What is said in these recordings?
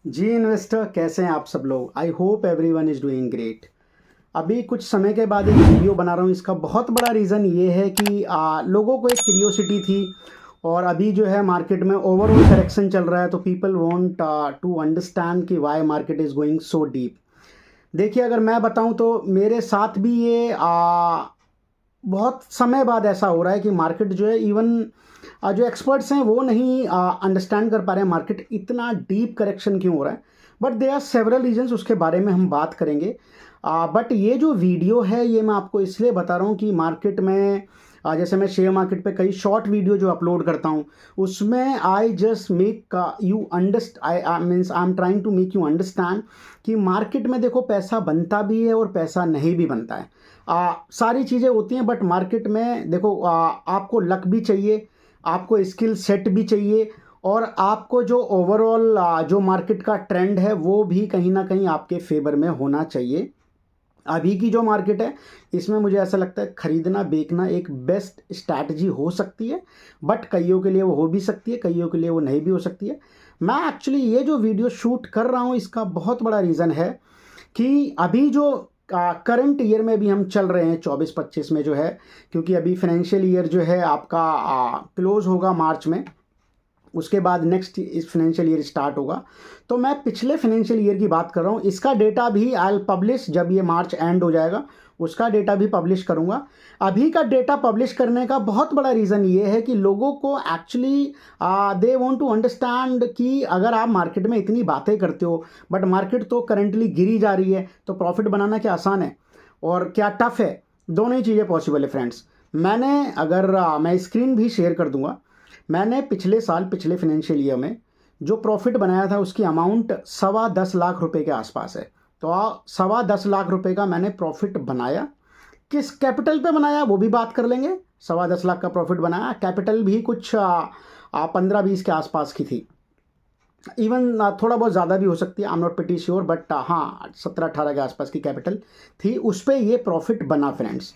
जी investor, कैसे हैं आप सब लोग। I hope everyone is doing great. अभी कुछ समय के बाद एक वीडियो बना रहा हूँ। इसका बहुत बड़ा रीज़न ये है कि लोगों को एक क्यूरियोसिटी थी, और अभी जो है मार्केट में ओवरऑल करेक्शन चल रहा है, तो पीपल वांट टू अंडरस्टैंड कि why market is going so deep. देखिए, अगर मैं बताऊं तो मेरे साथ भी ये बहुत समय बाद ऐसा हो रहा है कि मार्केट जो है, इवन जो एक्सपर्ट्स हैं वो नहीं अंडरस्टैंड कर पा रहे हैं मार्केट इतना डीप करेक्शन क्यों हो रहा है। But they are several reasons, उसके बारे में हम बात करेंगे। बट ये जो वीडियो है ये मैं आपको इसलिए बता रहा हूँ कि मार्केट में जैसे मैं शेयर मार्केट पे कई शॉर्ट वीडियो जो अपलोड करता हूँ, उसमें I just make you understand I means I am trying to make you understand कि मार्केट में देखो पैसा बनता भी है और पैसा नहीं भी बनता है। सारी चीज़ें होती हैं, बट मार्केट में देखो आपको लक भी चाहिए, आपको स्किल सेट भी चाहिए, और आपको जो ओवरऑल जो मार्केट का ट्रेंड है वो भी कहीं ना कहीं आपके फेवर में होना चाहिए। अभी की जो मार्केट है इसमें मुझे ऐसा लगता है खरीदना बेचना एक बेस्ट स्ट्रैटेजी हो सकती है, बट कईयों के लिए वो हो भी सकती है, कईयों के लिए वो नहीं भी हो सकती है। मैं एक्चुअली ये जो वीडियो शूट कर रहा हूँ इसका बहुत बड़ा रीज़न है कि अभी जो करंट ईयर में भी हम चल रहे हैं 24-25 में जो है, क्योंकि अभी फाइनेंशियल ईयर जो है आपका क्लोज होगा मार्च में, उसके बाद नेक्स्ट इस फाइनेंशियल ईयर स्टार्ट होगा। तो मैं पिछले फाइनेंशियल ईयर की बात कर रहा हूँ, इसका डेटा भी आई विल पब्लिश जब ये मार्च एंड हो जाएगा, उसका डेटा भी पब्लिश करूँगा। अभी का डेटा पब्लिश करने का बहुत बड़ा रीज़न ये है कि लोगों को actually they want to understand कि अगर आप मार्केट में इतनी बातें करते हो बट मार्केट तो करंटली गिरी जा रही है, तो प्रॉफिट बनाना क्या आसान है और क्या टफ है? दोनों ही चीज़ें पॉसिबल है फ्रेंड्स। मैंने अगर मैं स्क्रीन भी शेयर कर दूंगा, मैंने पिछले साल पिछले फाइनेंशियल ईयर में जो प्रॉफिट बनाया था उसकी अमाउंट 10.25 लाख रुपए के आसपास है। तो 10.25 लाख रुपए का मैंने प्रॉफिट बनाया। किस कैपिटल पे बनाया वो भी बात कर लेंगे। 10.25 लाख का प्रॉफिट बनाया, कैपिटल भी कुछ 15-20 के आसपास की थी। इवन थोड़ा बहुत ज़्यादा भी हो सकती है, आई am not pretty sure, but हाँ 17-18 के आसपास की कैपिटल थी, उस पर ये प्रॉफिट बना फ्रेंड्स।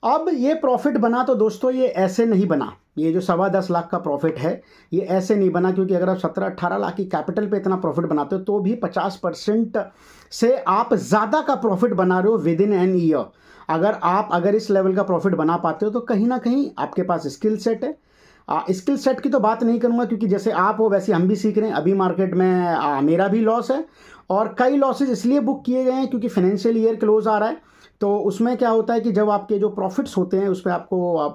अब ये प्रॉफिट बना तो दोस्तों ये ऐसे नहीं बना, ये जो 10.25 लाख का प्रॉफिट है ये ऐसे नहीं बना, क्योंकि अगर आप 17-18 लाख की कैपिटल पे इतना प्रॉफिट बनाते हो तो भी 50% से आप ज़्यादा का प्रॉफिट बना रहे हो विद इन एन ईयर। अगर इस लेवल का प्रॉफिट बना पाते हो तो कहीं ना कहीं आपके पास स्किल सेट है। स्किल सेट की तो बात नहीं करूंगा, क्योंकि जैसे आप हो वैसे हम भी सीख रहे हैं। अभी मार्केट में मेरा भी लॉस है, और कई लॉसेज इसलिए बुक किए गए हैं क्योंकि फाइनेंशियल ईयर क्लोज आ रहा है। तो उसमें क्या होता है कि जब आपके जो प्रॉफिट्स होते हैं उस पर आपको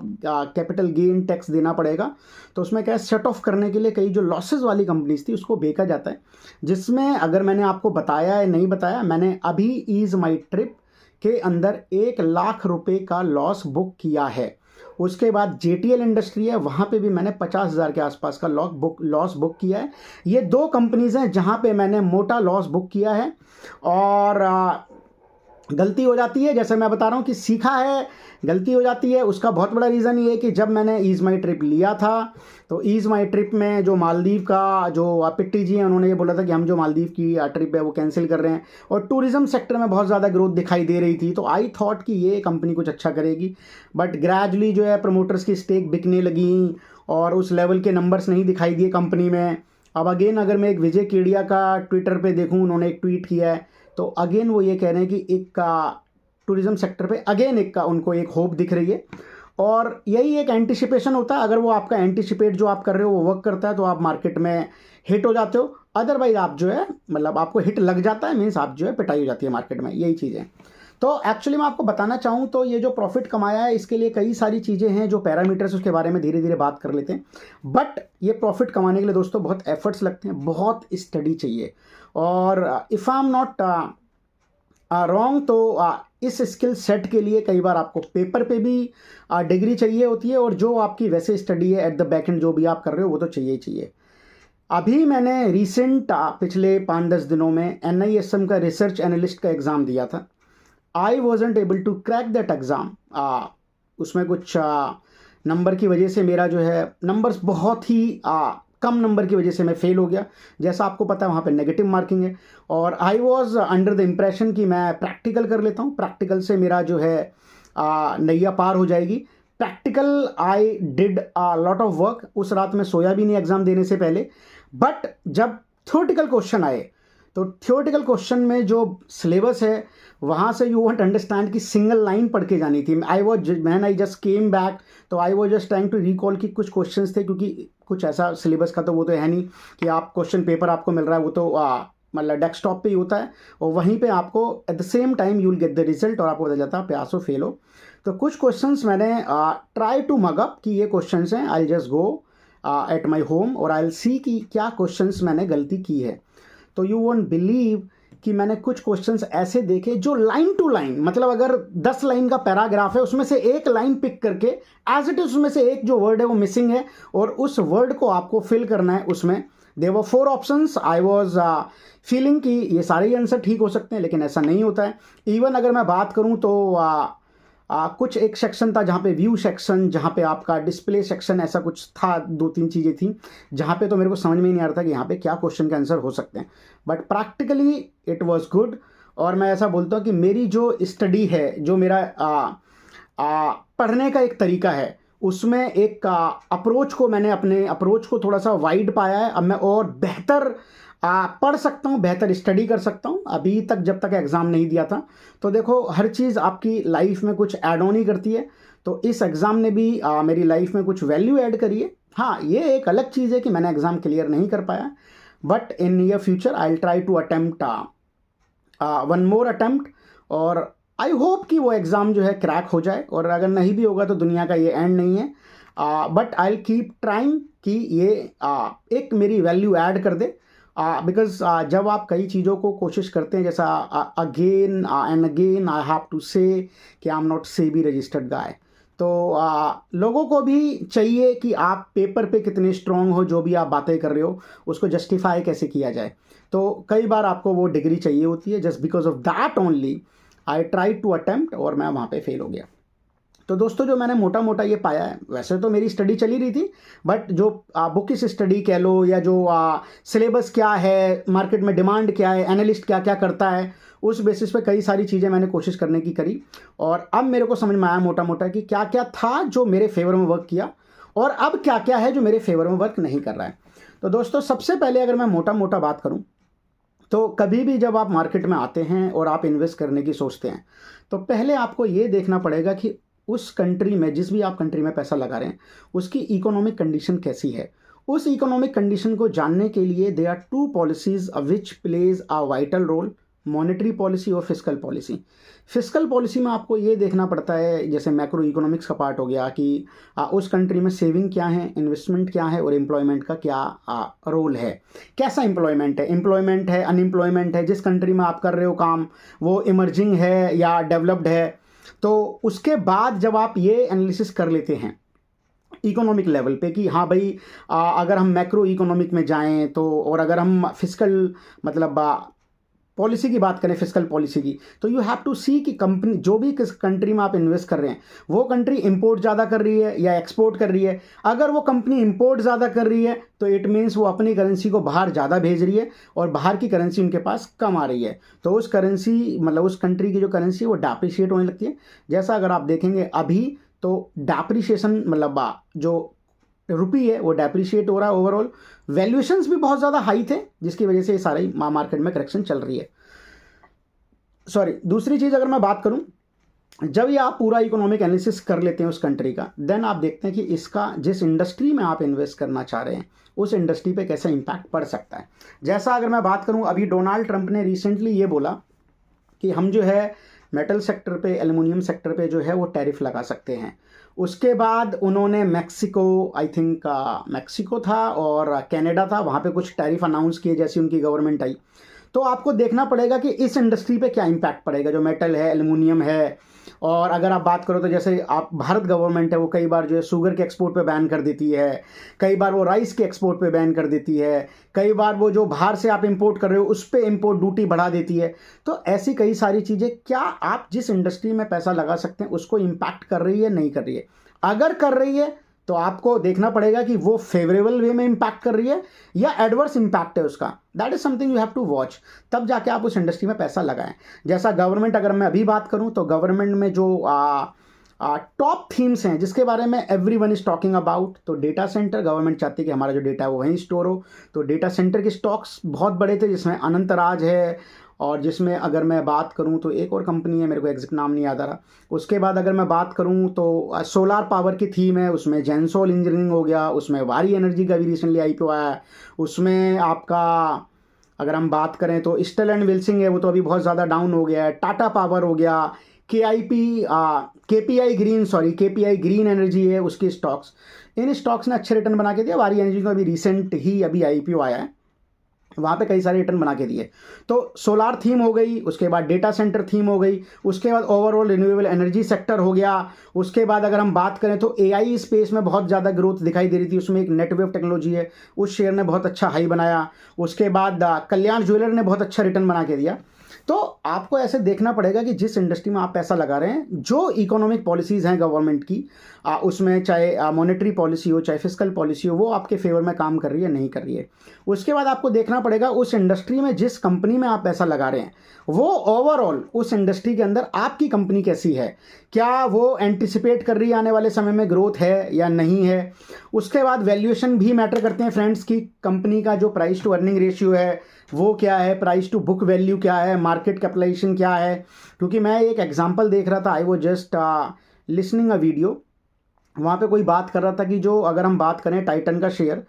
कैपिटल गेन टैक्स देना पड़ेगा। तो उसमें क्या है, सेट ऑफ करने के लिए कई जो लॉसेज वाली कंपनीज थी उसको बेचा जाता है, जिसमें अगर मैंने आपको बताया है नहीं बताया, मैंने अभी ईज माई ट्रिप के अंदर 1 लाख रुपए का लॉस बुक किया है। उसके बाद जेटीएल इंडस्ट्री है, वहाँ पे भी मैंने 50,000 के आसपास का लॉस बुक किया है। ये दो कंपनीज हैं जहाँ पे मैंने मोटा लॉस बुक किया है। और गलती हो जाती है, जैसे मैं बता रहा हूँ कि सीखा है, गलती हो जाती है। उसका बहुत बड़ा रीज़न ये है कि जब मैंने ईज़ माई ट्रिप लिया था, तो ईज़ माई ट्रिप में जो मालदीव का जो पिट्टी जी हैं उन्होंने ये बोला था कि हम जो मालदीव की ट्रिप है वो कैंसिल कर रहे हैं, और टूरिज्म सेक्टर में बहुत ज़्यादा ग्रोथ दिखाई दे रही थी। तो आई थॉट कि ये कंपनी कुछ अच्छा करेगी, बट ग्रेजुअली जो है प्रमोटर्स की स्टेक बिकने लगी और उस लेवल के नंबर्स नहीं दिखाई दिए कंपनी में। अब अगेन अगर मैं एक विजय केडिया का ट्विटर पे देखूँ, उन्होंने एक ट्वीट किया है, तो अगेन वो ये कह रहे हैं कि एक का टूरिज्म सेक्टर पे अगेन एक का उनको एक होप दिख रही है। और यही एक एंटिसिपेशन होता है, अगर वो आपका एंटिसिपेट जो आप कर रहे हो वो वर्क करता है तो आप मार्केट में हिट हो जाते हो, अदरवाइज आप जो है मतलब आपको हिट लग जाता है, मीन्स आप जो है पिटाई हो जाती है मार्केट में, यही चीज़ें। तो एक्चुअली मैं आपको बताना चाहूँ तो ये जो प्रॉफिट कमाया है इसके लिए कई सारी चीज़ें हैं, जो पैरामीटर्स उसके बारे में धीरे धीरे बात कर लेते हैं। बट ये प्रॉफिट कमाने के लिए दोस्तों बहुत एफर्ट्स लगते हैं, बहुत स्टडी चाहिए। और if I am not wrong तो इस स्किल सेट के लिए कई बार आपको पेपर पे भी डिग्री चाहिए होती है, और जो आपकी वैसे स्टडी है एट द बैक एंड जो भी आप कर रहे हो वो तो चाहिए ही चाहिए। अभी मैंने रिसेंट पिछले 5-10 दिनों में NISM का रिसर्च एनालिस्ट का एग्ज़ाम दिया था। I wasn't able to crack that exam. उसमें कुछ नंबर की वजह से मेरा जो है नंबर्स बहुत ही कम नंबर की वजह से मैं फेल हो गया। जैसा आपको पता है वहाँ पे नेगेटिव मार्किंग है, और I was under the impression कि मैं प्रैक्टिकल कर लेता हूँ, प्रैक्टिकल से मेरा जो है नैया पार हो जाएगी। Practical I did lot of work, उस रात में सोया भी नहीं एग्ज़ाम देने से पहले। बट जब थ्योरेटिकल क्वेश्चन आए, तो थ्योरेटिकल क्वेश्चन में जो सिलेबस है वहाँ से यू वांट अंडरस्टैंड कि सिंगल लाइन पढ़ के जानी थी। आई जस्ट केम बैक, तो I was just trying to recall कि कुछ क्वेश्चंस थे, क्योंकि कुछ ऐसा सिलेबस का तो वो तो है नहीं कि आप क्वेश्चन पेपर आपको मिल रहा है, वो तो मतलब डेस्कटॉप पे ही होता है, और वहीं पे आपको at the same time you will get the result, और आपको पता जाता है पास हो फेल हो। तो कुछ क्वेश्चंस मैंने ट्राई टू मग अप कि ये क्वेश्चंस हैं, I just go at my home और आई विल सी कि क्या क्वेश्चंस मैंने गलती की है। तो यू वोंट बिलीव कि मैंने कुछ क्वेश्चंस ऐसे देखे जो लाइन टू लाइन, मतलब अगर 10 लाइन का पैराग्राफ है उसमें से एक लाइन पिक करके एज इट इज उसमें से एक जो वर्ड है वो मिसिंग है, और उस वर्ड को आपको फिल करना है उसमें। There were 4 options. I was feeling कि ये सारे ही आंसर ठीक हो सकते हैं, लेकिन ऐसा नहीं होता है। इवन अगर मैं बात करूं तो कुछ एक सेक्शन था जहाँ पे व्यू सेक्शन, जहाँ पे आपका डिस्प्ले सेक्शन, ऐसा कुछ था, 2-3 चीज़ें थी जहाँ पे तो मेरे को समझ में ही नहीं आ रहा था कि यहाँ पे क्या क्वेश्चन के आंसर हो सकते हैं, but practically it was good. और मैं ऐसा बोलता हूँ कि मेरी जो स्टडी है, जो मेरा पढ़ने का एक तरीका है, उसमें एक अप्रोच को मैंने अपने अप्रोच को थोड़ा सा वाइड पाया है। अब मैं और बेहतर पढ़ सकता हूँ, बेहतर स्टडी कर सकता हूँ। अभी तक जब तक एग्ज़ाम नहीं दिया था, तो देखो हर चीज़ आपकी लाइफ में कुछ ऐड ऑन ही करती है, तो इस एग्ज़ाम ने भी मेरी लाइफ में कुछ वैल्यू ऐड करी है। हाँ, ये एक अलग चीज़ है कि मैंने एग्ज़ाम क्लियर नहीं कर पाया, but in near future I will try to attempt one more attempt, और आई होप कि वो एग्ज़ाम जो है क्रैक हो जाए, और अगर नहीं भी होगा तो दुनिया का ये एंड नहीं है, but I will keep trying कि ये एक मेरी वैल्यू ऐड कर दे। बिकॉज जब आप कई चीज़ों को कोशिश करते हैं, जैसा again and again I have to say कि I am not SEBI registered guy, तो लोगों को भी चाहिए कि आप पेपर पे कितने स्ट्रांग हो, जो भी आप बातें कर रहे हो उसको जस्टिफाई कैसे किया जाए। तो कई बार आपको वो डिग्री चाहिए होती है, just because of that only I try to attempt, और मैं वहाँ पे फेल हो गया। तो दोस्तों, जो मैंने मोटा मोटा ये पाया है, वैसे तो मेरी स्टडी चली रही थी, बट जो बुकिश स्टडी कह लो, या जो सिलेबस क्या है, मार्केट में डिमांड क्या है, एनालिस्ट क्या क्या करता है, उस बेसिस पे कई सारी चीज़ें मैंने कोशिश करने की करी, और अब मेरे को समझ में आया मोटा मोटा कि क्या क्या था जो मेरे फेवर में वर्क किया, और अब क्या क्या है जो मेरे फेवर में वर्क नहीं कर रहा है। तो दोस्तों, सबसे पहले अगर मैं मोटा मोटा बात करूँ, तो कभी भी जब आप मार्केट में आते हैं और आप इन्वेस्ट करने की सोचते हैं, तो पहले आपको ये देखना पड़ेगा कि उस कंट्री में, जिस भी आप कंट्री में पैसा लगा रहे हैं, उसकी इकोनॉमिक कंडीशन कैसी है। उस इकोनॉमिक कंडीशन को जानने के लिए there are 2 policies which plays a vital role, monetary policy और फिस्कल पॉलिसी। फिस्कल पॉलिसी में आपको ये देखना पड़ता है, जैसे मैक्रो इकोनॉमिक्स का पार्ट हो गया, कि उस कंट्री में सेविंग क्या है, इन्वेस्टमेंट क्या है, और एम्प्लॉयमेंट का क्या रोल है, कैसा एम्प्लॉयमेंट है, अनएम्प्लॉयमेंट है, जिस कंट्री में आप कर रहे हो काम वो इमर्जिंग है या डेवलप्ड है। तो उसके बाद जब आप ये एनालिसिस कर लेते हैं इकोनॉमिक लेवल पे कि हाँ भाई, अगर हम मैक्रो इकोनॉमिक में जाएं तो, और अगर हम फिस्कल मतलब पॉलिसी की बात करें, फिस्कल पॉलिसी की, तो यू हैव टू सी कि कंपनी, जो भी किस कंट्री में आप इन्वेस्ट कर रहे हैं, वो कंट्री इंपोर्ट ज़्यादा कर रही है या एक्सपोर्ट कर रही है। अगर वो कंपनी इंपोर्ट ज़्यादा कर रही है तो इट मीन्स वो अपनी करेंसी को बाहर ज़्यादा भेज रही है, और बाहर की करेंसी उनके पास कम आ रही है, तो उस करेंसी, मतलब उस कंट्री की जो करेंसी है वो डेप्रिशिएट होने लगती है। जैसा अगर आप देखेंगे अभी, तो डेप्रिशिएशन मतलब जो रुपी है वो डेप्रिशिएट हो रहा है, ओवरऑल वैल्यूएशंस भी बहुत ज़्यादा हाई थे, जिसकी वजह से ये सारी मार्केट में करेक्शन चल रही है। सॉरी, दूसरी चीज़ अगर मैं बात करूं, जब ये आप पूरा इकोनॉमिक एनालिसिस कर लेते हैं उस कंट्री का, देन आप देखते हैं कि इसका जिस इंडस्ट्री में आप इन्वेस्ट करना चाह रहे हैं उस इंडस्ट्री पे कैसा इंपैक्ट पड़ सकता है। जैसा अगर मैं बात करूं, अभी डोनाल्ड ट्रंप ने रिसेंटली ये बोला कि हम जो है मेटल सेक्टर पे, एल्युमिनियम सेक्टर पे जो है वो टैरिफ लगा सकते हैं। उसके बाद उन्होंने मैक्सिको, आई थिंक मैक्सिको था और कनाडा था, वहाँ पे कुछ टैरिफ अनाउंस किए जैसी उनकी गवर्नमेंट आई। तो आपको देखना पड़ेगा कि इस इंडस्ट्री पे क्या इंपैक्ट पड़ेगा, जो मेटल है, एल्युमिनियम है। और अगर आप बात करो तो जैसे आप भारत गवर्नमेंट है वो कई बार जो है शुगर के एक्सपोर्ट पे बैन कर देती है, कई बार वो राइस के एक्सपोर्ट पे बैन कर देती है, कई बार वो जो बाहर से आप इंपोर्ट कर रहे हो उस पर इंपोर्ट ड्यूटी बढ़ा देती है। तो ऐसी कई सारी चीज़ें, क्या आप जिस इंडस्ट्री में पैसा लगा सकते हैं उसको इम्पैक्ट कर रही है, नहीं कर रही है। अगर कर रही है तो आपको देखना पड़ेगा कि वो फेवरेबल वे में इंपैक्ट कर रही है या एडवर्स इंपैक्ट है उसका। That is something you have to watch, तब जाके आप उस इंडस्ट्री में पैसा लगाएं। जैसा गवर्नमेंट, अगर मैं अभी बात करूं तो गवर्नमेंट में जो टॉप थीम्स हैं जिसके बारे में एवरीवन इज टॉकिंग अबाउट। तो डेटा सेंटर, गवर्नमेंट चाहती है कि हमारा जो डेटा है वो वहीं स्टोर हो, तो डेटा सेंटर के स्टॉक्स बहुत बड़े थे, जिसमें अनंतराज है, और जिसमें अगर मैं बात करूं तो एक और कंपनी है, मेरे को एग्जैक्ट नाम नहीं याद आ रहा। उसके बाद अगर मैं बात करूं तो सोलार पावर की थीम है, उसमें जेंसोल इंजीनियरिंग हो गया, उसमें वारी एनर्जी का भी रिसेंटली आईपीओ आया है, उसमें आपका अगर हम बात करें तो स्टेल एंड विल्सिंग है, वो तो अभी बहुत ज़्यादा डाउन हो गया है, टाटा पावर हो गया, केपीआई ग्रीन एनर्जी है, उसके स्टॉक्स, इन स्टॉक्स ने अच्छे रिटर्न बना के दिया। वारी एनर्जी का अभी रिसेंट ही अभी आईपीओ आया है, वहाँ पे कई सारे रिटर्न बना के दिए। तो सोलार थीम हो गई, उसके बाद डेटा सेंटर थीम हो गई, उसके बाद ओवरऑल रिन्यूएबल एनर्जी सेक्टर हो गया। उसके बाद अगर हम बात करें तो एआई स्पेस में बहुत ज़्यादा ग्रोथ दिखाई दे रही थी, उसमें एक नेटवेव टेक्नोलॉजी है, उस शेयर ने बहुत अच्छा हाई बनाया। उसके बाद कल्याण ज्वेलर ने बहुत अच्छा रिटर्न बना के दिया। तो आपको ऐसे देखना पड़ेगा कि जिस इंडस्ट्री में आप पैसा लगा रहे हैं, जो इकोनॉमिक पॉलिसीज़ हैं गवर्नमेंट की, उसमें चाहे मॉनेटरी पॉलिसी हो, चाहे फिस्कल पॉलिसी हो, वो आपके फेवर में काम कर रही है नहीं कर रही है। उसके बाद आपको देखना पड़ेगा उस इंडस्ट्री में, जिस कंपनी में आप पैसा लगा रहे हैं, वो ओवरऑल उस इंडस्ट्री के अंदर आपकी कंपनी कैसी है, क्या वो एंटिसिपेट कर रही है आने वाले समय में ग्रोथ है या नहीं है। उसके बाद वैल्यूएशन भी मैटर करते हैं फ्रेंड्स, की कंपनी का जो प्राइस टू अर्निंग रेशियो है वो क्या है, प्राइस टू बुक वैल्यू क्या है, मार्केट कैपिटलाइजेशन क्या है। क्योंकि मैं एक एग्जांपल देख रहा था, आई वो जस्ट लिसनिंग अ वीडियो, वहाँ पे कोई बात कर रहा था कि जो अगर हम बात करें टाइटन का शेयर,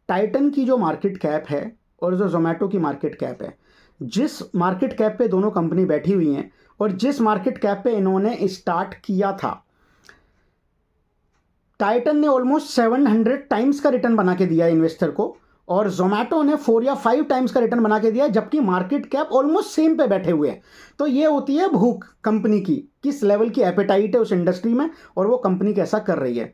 टाइटन की जो मार्केट कैप है और जो जोमेटो की मार्केट कैप है, जिस मार्केट कैप पे दोनों कंपनी बैठी हुई हैं और जिस मार्केट कैप पे इन्होंने स्टार्ट किया था, टाइटन ने ऑलमोस्ट 700 टाइम्स का रिटर्न बना के दिया इन्वेस्टर को, और जोमेटो ने 4 या 5 टाइम्स का रिटर्न बना के दिया, जबकि मार्केट कैप ऑलमोस्ट सेम पे बैठे हुए हैं। तो ये होती है भूख कंपनी की, किस लेवल की एपेटाइट है उस इंडस्ट्री में और वो कंपनी कैसा कर रही है।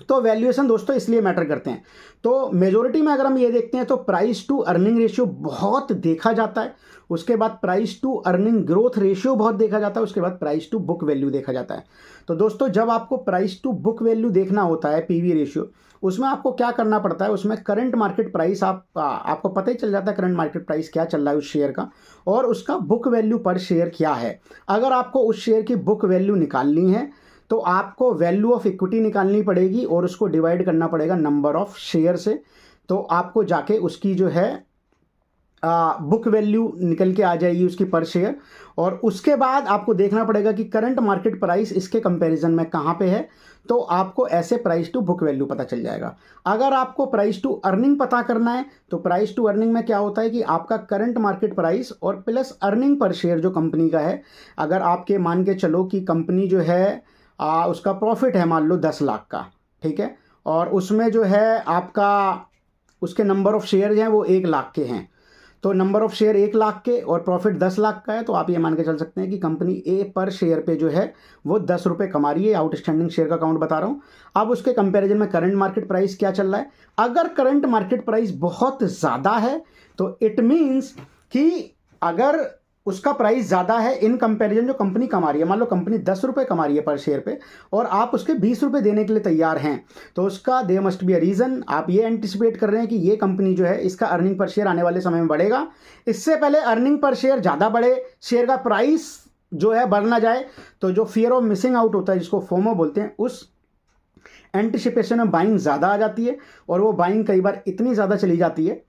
तो वैल्यूएशन दोस्तों इसलिए मैटर करते हैं। तो मेजोरिटी में अगर हम ये देखते हैं तो प्राइस टू अर्निंग रेशियो बहुत देखा जाता है, उसके बाद price to earning growth ratio बहुत देखा जाता है, उसके बाद प्राइस टू बुक वैल्यू देखा जाता है। तो दोस्तों जब आपको प्राइस टू बुक वैल्यू देखना होता है, पीवी रेशियो, उसमें आपको क्या करना पड़ता है, उसमें करंट मार्केट प्राइस आपको पता ही चल जाता है करंट मार्केट प्राइस क्या चल रहा है उस शेयर का, और उसका बुक वैल्यू पर शेयर क्या है। अगर आपको उस शेयर की बुक वैल्यू निकालनी है तो आपको वैल्यू ऑफ इक्विटी निकालनी पड़ेगी और उसको डिवाइड करना पड़ेगा नंबर ऑफ शेयर से, तो आपको जाके उसकी जो है बुक वैल्यू निकल के आ जाएगी उसकी पर शेयर। और उसके बाद आपको देखना पड़ेगा कि करंट मार्केट प्राइस इसके कंपैरिजन में कहाँ पे है, तो आपको ऐसे प्राइस टू बुक वैल्यू पता चल जाएगा। अगर आपको प्राइस टू अर्निंग पता करना है तो प्राइस टू अर्निंग में क्या होता है कि आपका करंट मार्केट प्राइस और प्लस अर्निंग पर शेयर जो कंपनी का है, अगर आपके मान के चलो कि कंपनी जो है उसका प्रॉफिट है मान लो 10 लाख का, ठीक है, और उसमें जो है आपका उसके नंबर ऑफ शेयर हैं वो 1 लाख के हैं, तो नंबर ऑफ शेयर 1 लाख के और प्रॉफिट 10 लाख का है, तो आप ये मान के चल सकते हैं कि कंपनी ए पर शेयर पे जो है वो 10 रुपये कमा रही है। आउटस्टैंडिंग शेयर का अकाउंट बता रहा हूँ। अब उसके कंपैरिजन में करंट मार्केट प्राइस क्या चल रहा है। अगर करंट मार्केट प्राइस बहुत ज़्यादा है तो इट मीन्स कि अगर उसका प्राइस ज़्यादा है इन कंपैरिजन जो कंपनी कमा रही है, मान लो कंपनी 10 रुपये कमा रही है पर शेयर पे और आप उसके 20 रुपये देने के लिए तैयार हैं, तो उसका they must be a reason. आप ये एंटिसिपेट कर रहे हैं कि ये कंपनी जो है इसका अर्निंग पर शेयर आने वाले समय में बढ़ेगा। इससे पहले अर्निंग पर शेयर ज़्यादा बढ़े, शेयर का प्राइस जो है बढ़ ना जाए, तो जो फियर ऑफ मिसिंग आउट होता है जिसको फोमो बोलते हैं, उस एंटिसिपेशन में बाइंग ज़्यादा आ जाती है और वो बाइंग कई बार इतनी ज़्यादा चली जाती है,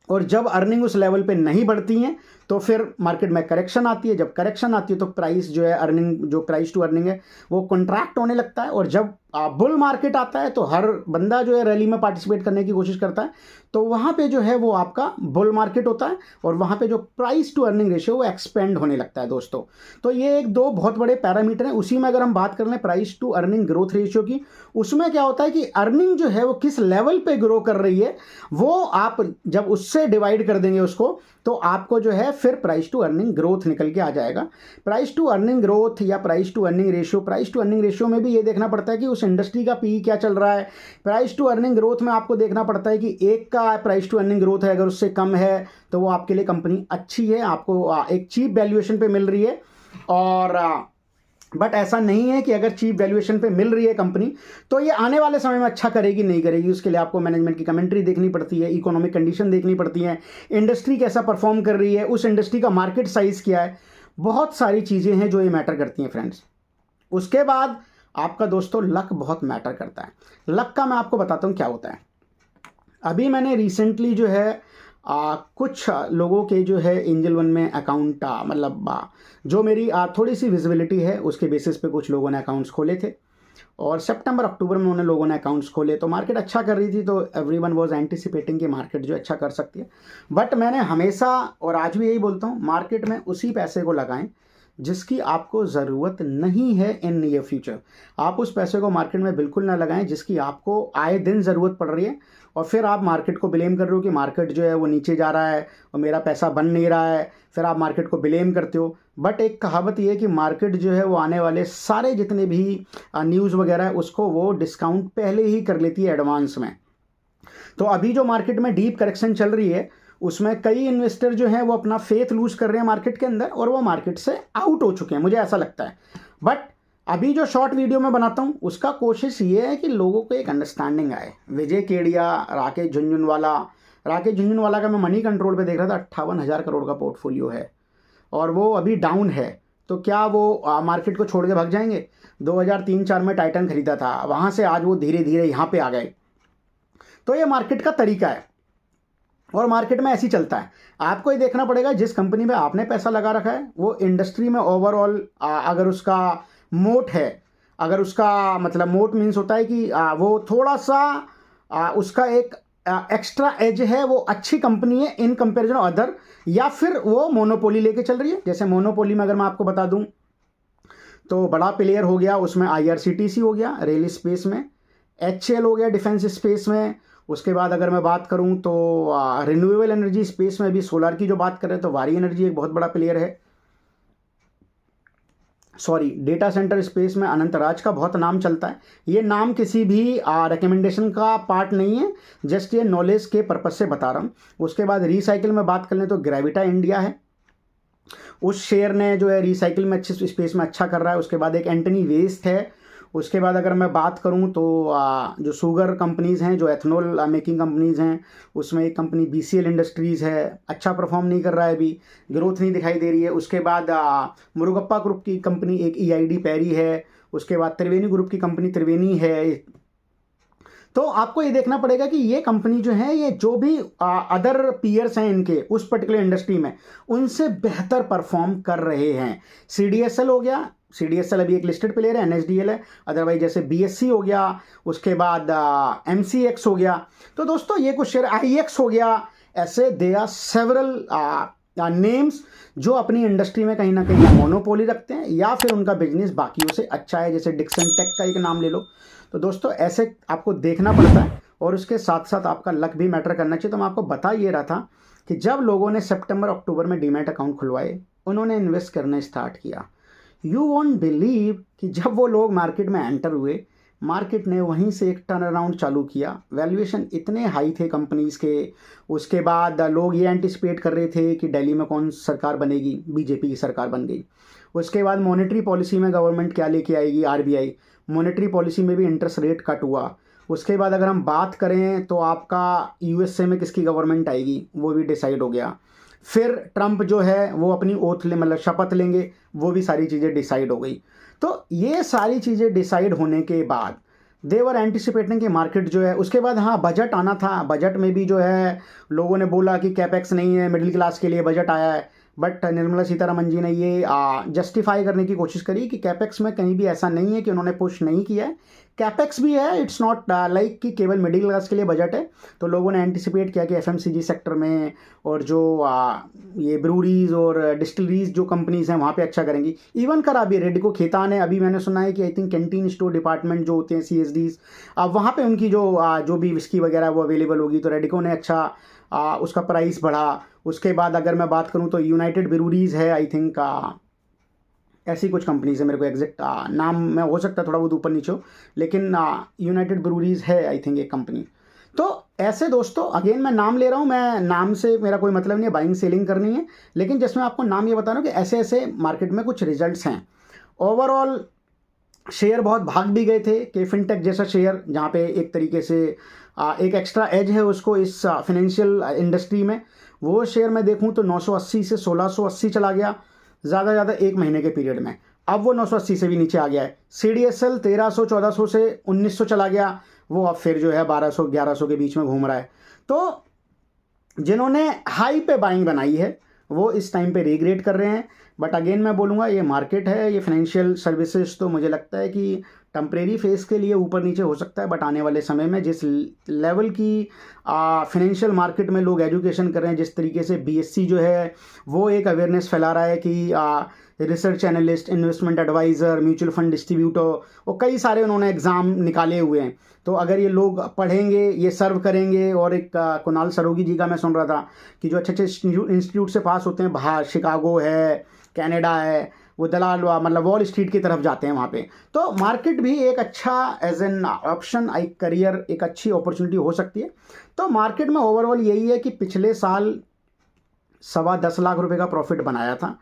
और जब अर्निंग उस लेवल पे नहीं बढ़ती हैं तो फिर मार्केट में करेक्शन आती है। जब करेक्शन आती है तो प्राइस जो है अर्निंग, जो प्राइस टू अर्निंग है वो कॉन्ट्रैक्ट होने लगता है। और जब बुल मार्केट आता है तो हर बंदा जो है रैली में पार्टिसिपेट करने की कोशिश करता है, तो वहाँ पे जो है वो आपका बुल मार्केट होता है और वहाँ पे जो प्राइस टू अर्निंग रेशियो वो एक्सपेंड होने लगता है दोस्तों। तो ये एक दो बहुत बड़े पैरामीटर हैं। उसी में अगर हम बात कर लें price to earning growth ratio की, उसमें क्या होता है कि अर्निंग जो है वो किस लेवल पे ग्रो कर रही है, वो आप जब उससे डिवाइड कर देंगे उसको, तो आपको जो है फिर प्राइस टू अर्निंग ग्रोथ निकल के आ जाएगा। प्राइस टू अर्निंग ग्रोथ या price to earning ratio, price to earning ratio में भी ये देखना पड़ता है कि उस इंडस्ट्री का पीई क्या चल रहा है। प्राइस टू अर्निंग ग्रोथ में आपको देखना पड़ता है कि 1 का प्राइस टू अर्निंग ग्रोथ है, अगर उससे कम है तो वो आपके लिए कंपनी अच्छी है, आपको एक चीप वैल्यूएशन पे मिल रही है। और बट ऐसा नहीं है कि अगर चीप वैल्यूएशन पे मिल रही है कंपनी तो ये आने वाले समय में अच्छा करेगी नहीं करेगी। उसके लिए आपको मैनेजमेंट की कमेंट्री देखनी पड़ती है, इकोनॉमिक कंडीशन देखनी पड़ती है, इंडस्ट्री कैसा परफॉर्म कर रही है, उस इंडस्ट्री का मार्केट साइज क्या है, बहुत सारी चीज़ें हैं जो ये मैटर करती हैं फ्रेंड्स। उसके बाद आपका दोस्तों लक बहुत मैटर करता है। लक का मैं आपको बताता हूँ क्या होता है। अभी मैंने रिसेंटली जो है कुछ लोगों के जो है एंजल वन में अकाउंट मतलब जो मेरी थोड़ी सी विजिबिलिटी है उसके बेसिस पे कुछ लोगों ने अकाउंट्स खोले थे, और सितंबर अक्टूबर में उन्होंने लोगों ने अकाउंट्स खोले तो मार्केट अच्छा कर रही थी, तो एवरीवन वाज एंटिसिपेटिंग कि मार्केट जो अच्छा कर सकती है। बट मैंने हमेशा और आज भी यही बोलता हूँ, मार्केट में उसी पैसे को लगाएं जिसकी आपको ज़रूरत नहीं है इन नियर फ्यूचर। आप उस पैसे को मार्केट में बिल्कुल ना लगाएं जिसकी आपको आए दिन ज़रूरत पड़ रही है, और फिर आप मार्केट को ब्लेम कर रहे हो कि मार्केट जो है वो नीचे जा रहा है और मेरा पैसा बन नहीं रहा है, फिर आप मार्केट को ब्लेम करते हो। बट एक कहावत ये है कि मार्केट जो है वो आने वाले सारे जितने भी न्यूज़ वगैरह है उसको वो डिस्काउंट पहले ही कर लेती है एडवांस में। तो अभी जो मार्केट में डीप करेक्शन चल रही है उसमें कई इन्वेस्टर जो हैं वो अपना फेथ लूज कर रहे हैं मार्केट के अंदर, और वो मार्केट से आउट हो चुके हैं, मुझे ऐसा लगता है। बट अभी जो शॉर्ट वीडियो मैं बनाता हूँ उसका कोशिश ये है कि लोगों को एक अंडरस्टैंडिंग आए। विजय केडिया, राकेश झुंझुनवाला का मैं मनी कंट्रोल पे देख रहा था, 58,000 करोड़ का पोर्टफोलियो है और वो अभी डाउन है। तो क्या वो मार्केट को छोड़ के भाग जाएंगे? 2003-4 में टाइटन खरीदा था, वहाँ से आज वो धीरे धीरे यहाँ पे आ गए। तो ये मार्केट का तरीका है और मार्केट में ऐसे ही चलता है। आपको ये देखना पड़ेगा जिस कंपनी में आपने पैसा लगा रखा है वो इंडस्ट्री में ओवरऑल अगर उसका मोट है, अगर उसका मतलब मोट मीन्स होता है कि वो थोड़ा सा उसका एक एक्स्ट्रा एज है, वो अच्छी कंपनी है इन कंपेरिजन अदर, या फिर वो मोनोपोली लेके चल रही है। जैसे मोनोपोली में अगर मैं आपको बता दूं तो बड़ा प्लेयर हो गया उसमें IRCTC हो गया रेल स्पेस में, HCL हो गया डिफेंस स्पेस में। उसके बाद अगर मैं बात करूं तो रिन्यूएबल एनर्जी स्पेस में भी सोलर की जो बात कर रहे हैं तो वारी एनर्जी एक बहुत बड़ा प्लेयर है। सॉरी, डेटा सेंटर स्पेस में अनंतराज का बहुत नाम चलता है। ये नाम किसी भी रिकमेंडेशन का पार्ट नहीं है, जस्ट ये नॉलेज के पर्पज से बता रहा हूँ। उसके बाद रिसाइकिल में बात कर लें तो ग्रेविटा इंडिया है, उस शेयर ने जो है रिसाइकिल में अच्छे स्पेस में अच्छा कर रहा है। उसके बाद एक एंटनी वेस्ट है। उसके बाद अगर मैं बात करूं तो जो शुगर कंपनीज़ हैं, जो एथनॉल मेकिंग कंपनीज़ हैं, उसमें एक कंपनी BCL इंडस्ट्रीज़ है, अच्छा परफॉर्म नहीं कर रहा है, अभी ग्रोथ नहीं दिखाई दे रही है। उसके बाद मुरुगप्पा ग्रुप की कंपनी एक EID पैरी है। उसके बाद त्रिवेणी ग्रुप की कंपनी त्रिवेणी है। तो आपको ये देखना पड़ेगा कि ये कंपनी जो है ये जो भी अदर पीयर्स हैं इनके उस पर्टिकुलर इंडस्ट्री में उनसे बेहतर परफॉर्म कर रहे हैं। CDSL हो गया, CDSL अभी एक लिस्टेड प्लेयर है, NSDL है, अदरवाइज जैसे BSC हो गया, उसके बाद MCX हो गया। तो दोस्तों ये कुछ शेयर, IEX हो गया, ऐसे दे आर सेवरल नेम्स जो अपनी इंडस्ट्री में कहीं ना कहीं मोनोपोली रखते हैं या फिर उनका बिजनेस बाकियों से अच्छा है। जैसे डिक्सन टेक का एक नाम ले लो। तो दोस्तों ऐसे आपको देखना पड़ता है और उसके साथ साथ आपका लक भी मैटर करना चाहिए। तो मैं आपको बता ये रहा था कि जब लोगों ने सितंबर अक्टूबर में डीमैट अकाउंट खुलवाए, उन्होंने इन्वेस्ट करना स्टार्ट किया। यू वोंट बिलीव कि जब वो लोग मार्केट में एंटर हुए, मार्केट ने वहीं से एक टर्न अराउंड चालू किया। वैल्यूएशन इतने हाई थे कंपनीज़ के। उसके बाद लोग ये एंटिसिपेट कर रहे थे कि दिल्ली में कौन सरकार बनेगी, BJP की सरकार बन गई। उसके बाद मॉनेटरी पॉलिसी में गवर्नमेंट क्या लेके आएगी, RBI, मॉनेटरी पॉलिसी में भी इंटरेस्ट रेट कट हुआ। उसके बाद अगर हम बात करें तो आपका USA में किसकी गवर्नमेंट आएगी वो भी डिसाइड हो गया। फिर ट्रंप जो है वो अपनी ओथ ले मतलब शपथ लेंगे, वो भी सारी चीज़ें डिसाइड हो गई। तो ये सारी चीज़ें डिसाइड होने के बाद देवर एंटिसिपेटिंग कि मार्केट जो है, उसके बाद हाँ बजट आना था। बजट में भी जो है लोगों ने बोला कि कैपेक्स नहीं है, मिडिल क्लास के लिए बजट आया है। बट निर्मला सीतारमन जी ने ये जस्टिफाई करने की कोशिश करी कि कैपेक्स में कहीं भी ऐसा नहीं है कि उन्होंने पुश नहीं किया है, कैपेक्स भी है। इट्स नॉट लाइक कि केवल मिडिल क्लास के लिए बजट है। तो लोगों ने एंटिसिपेट किया कि FMCG सेक्टर में और जो ये ब्रूरीज और डिस्टिलरीज जो कंपनीज हैं वहाँ पे अच्छा करेंगी। इवन करा भी रेडिको खेतान है, अभी मैंने सुना है कि I think canteen store department जो होते हैं CSDs, वहाँ पे उनकी जो भी विस्की वगैरह वो अवेलेबल होगी। तो रेडिको ने अच्छा उसका प्राइस बढ़ा। उसके बाद अगर मैं बात करूं तो यूनाइटेड ब्रूरीज है, आई थिंक ऐसी कुछ कंपनीज है, मेरे को एग्जैक्ट नाम में हो सकता है थोड़ा बहुत ऊपर नीचे हो, लेकिन यूनाइटेड ब्रूरीज है आई थिंक एक कंपनी। तो ऐसे दोस्तों अगेन मैं नाम ले रहा हूं, मैं नाम से मेरा कोई मतलब नहीं है, बाइंग सेलिंग करनी है, लेकिन जिसमें आपको नाम ये बता रहा हूँ कि ऐसे ऐसे मार्केट में कुछ रिजल्ट्स हैं। ओवरऑल शेयर बहुत भाग भी गए थे कि फिनटेक जैसा शेयर जहाँ पे एक तरीके से एक एक्स्ट्रा एज है उसको इस फाइनेंशियल इंडस्ट्री में, वो शेयर मैं देखूं तो 980 से 1680 चला गया ज़्यादा एक महीने के पीरियड में। अब वो 980 से भी नीचे आ गया है। CDSL 1300-1400 से 1900 चला गया, वो अब फिर जो है 1200-1100 के बीच में घूम रहा है। तो जिन्होंने हाई पे बाइंग बनाई है वो इस टाइम पे रिग्रेट कर रहे हैं। बट अगेन मैं बोलूँगा ये मार्केट है, ये फाइनेंशियल सर्विसेज तो मुझे लगता है कि टेम्परेरी फेस के लिए ऊपर नीचे हो सकता है, बट आने वाले समय में जिस लेवल की फाइनेंशियल मार्केट में लोग एजुकेशन कर रहे हैं, जिस तरीके से BSc जो है वो एक अवेयरनेस फैला रहा है कि research analyst, investment adviser, mutual fund distributor और कई सारे उन्होंने एग्ज़ाम निकाले हुए हैं। तो अगर ये लोग पढ़ेंगे, ये सर्व करेंगे, और एक कुणाल सरोगी जी का मैं सुन रहा था कि जो अच्छे अच्छे इंस्टीट्यूट से पास होते हैं बाहर, शिकागो है, कनाडा है, वो दलाल मतलब वॉल स्ट्रीट की तरफ जाते हैं वहाँ पे। तो मार्केट भी एक अच्छा एज एन ऑप्शन, एक करियर, एक अच्छी अपॉर्चुनिटी हो सकती है। तो मार्केट में ओवरऑल यही है कि पिछले साल 10.25 लाख रुपए का प्रॉफिट बनाया था।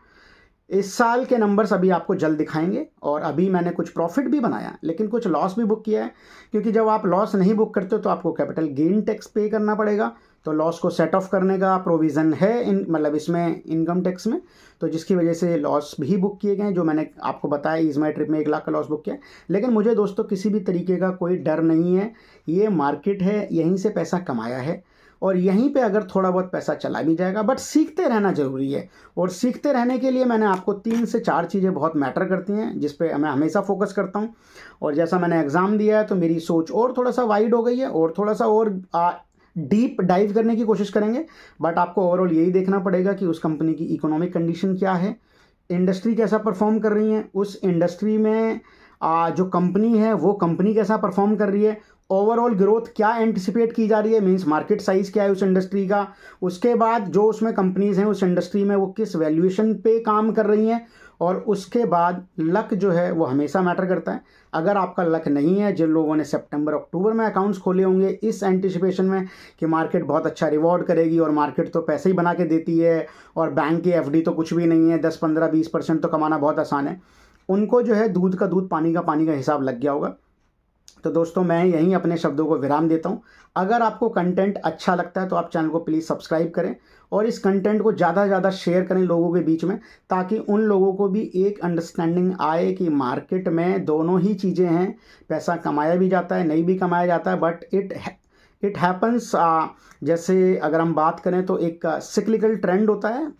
इस साल के नंबर्स अभी आपको जल्द दिखाएंगे, और अभी मैंने कुछ प्रॉफिट भी बनाया लेकिन कुछ लॉस भी बुक किया है, क्योंकि जब आप लॉस नहीं बुक करते हो तो आपको कैपिटल गेन टैक्स पे करना पड़ेगा। तो लॉस को सेट ऑफ करने का प्रोविज़न है मतलब इसमें इनकम टैक्स में, तो जिसकी वजह से लॉस भी बुक किए गए, जो मैंने आपको बताया ईज माई ट्रिप में 1 लाख का लॉस बुक किया। लेकिन मुझे दोस्तों किसी भी तरीके का कोई डर नहीं है, ये मार्केट है, यहीं से पैसा कमाया है और यहीं पे अगर थोड़ा बहुत पैसा चला भी जाएगा, बट सीखते रहना ज़रूरी है। और सीखते रहने के लिए मैंने आपको 3 से 4 चीज़ें बहुत मैटर करती हैं, जिस पे मैं हमेशा फोकस करता हूँ। और जैसा मैंने एग्ज़ाम दिया है तो मेरी सोच और थोड़ा सा वाइड हो गई है, और थोड़ा सा और डीप डाइव करने की कोशिश करेंगे। बट आपको ओवरऑल यही देखना पड़ेगा कि उस कंपनी की इकोनॉमिक कंडीशन क्या है, इंडस्ट्री कैसा परफॉर्म कर रही है, उस इंडस्ट्री में जो कंपनी है वो कंपनी कैसा परफॉर्म कर रही है, ओवरऑल ग्रोथ क्या एंटिसिपेट की जा रही है, मींस मार्केट साइज़ क्या है उस इंडस्ट्री का। उसके बाद जो उसमें कंपनीज़ हैं उस इंडस्ट्री में वो किस वैल्यूएशन पे काम कर रही हैं, और उसके बाद लक जो है वो हमेशा मैटर करता है। अगर आपका लक नहीं है, जिन लोगों ने सितंबर अक्टूबर में अकाउंट्स खोले होंगे इस एंटिसिपेशन में कि मार्केट बहुत अच्छा रिवॉर्ड करेगी, और मार्केट तो पैसे ही बना के देती है, और बैंक की FD तो कुछ भी नहीं है, 10, 15, 20% तो कमाना बहुत आसान है, उनको जो है दूध का दूध पानी का हिसाब लग गया होगा। तो दोस्तों मैं यहीं अपने शब्दों को विराम देता हूं। अगर आपको कंटेंट अच्छा लगता है तो आप चैनल को प्लीज़ सब्सक्राइब करें, और इस कंटेंट को ज़्यादा से ज़्यादा शेयर करें लोगों के बीच में, ताकि उन लोगों को भी एक अंडरस्टैंडिंग आए कि मार्केट में दोनों ही चीज़ें हैं, पैसा कमाया भी जाता है, नहीं भी कमाया जाता है, बट इट हैपन्स। जैसे अगर हम बात करें तो एक सिक्लिकल ट्रेंड होता है,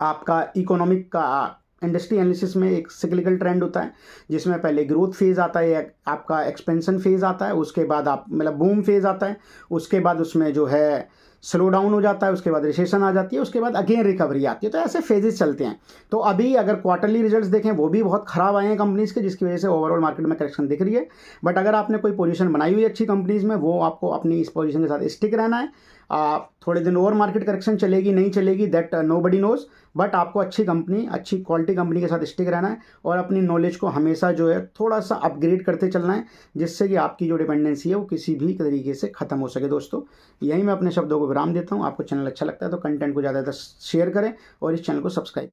आपका इकोनॉमिक का इंडस्ट्री एनालिसिस में एक सिक्लिकल ट्रेंड होता है, जिसमें पहले ग्रोथ फेज़ आता है, आपका एक्सपेंशन फेज़ आता है, उसके बाद आप मतलब बूम फेज़ आता है, उसके बाद उसमें जो है स्लो डाउन हो जाता है, उसके बाद रिसेशन आ जाती है, उसके बाद अगेन रिकवरी आती है। तो ऐसे फेजेस चलते हैं। तो अभी अगर क्वार्टरली रिजल्ट्स देखें वो भी बहुत ख़राब आए हैं कंपनीज़ के, जिसकी वजह से ओवरऑल मार्केट में करेक्शन दिख रही है। बट अगर आपने कोई पोजीशन बनाई हुई है अच्छी कंपनीज़ में, वो आपको अपनी इस पोजीशन के साथ स्टिक रहना है। थोड़े दिन और मार्केट करेक्शन चलेगी नहीं चलेगी दैट नोबडी नोज, बट आपको अच्छी कंपनी, अच्छी क्वालिटी कंपनी के साथ स्टिक रहना है, और अपनी नॉलेज को हमेशा जो है थोड़ा सा अपग्रेड करते चलना है, जिससे कि आपकी जो डिपेंडेंसी है वो किसी भी तरीके से ख़त्म हो सके। दोस्तों यहीं मैं अपने शब्दों को विराम देता हूँ। आपको चैनल अच्छा लगता है तो कंटेंट को ज़्यादा शेयर करें और इस चैनल को सब्सक्राइब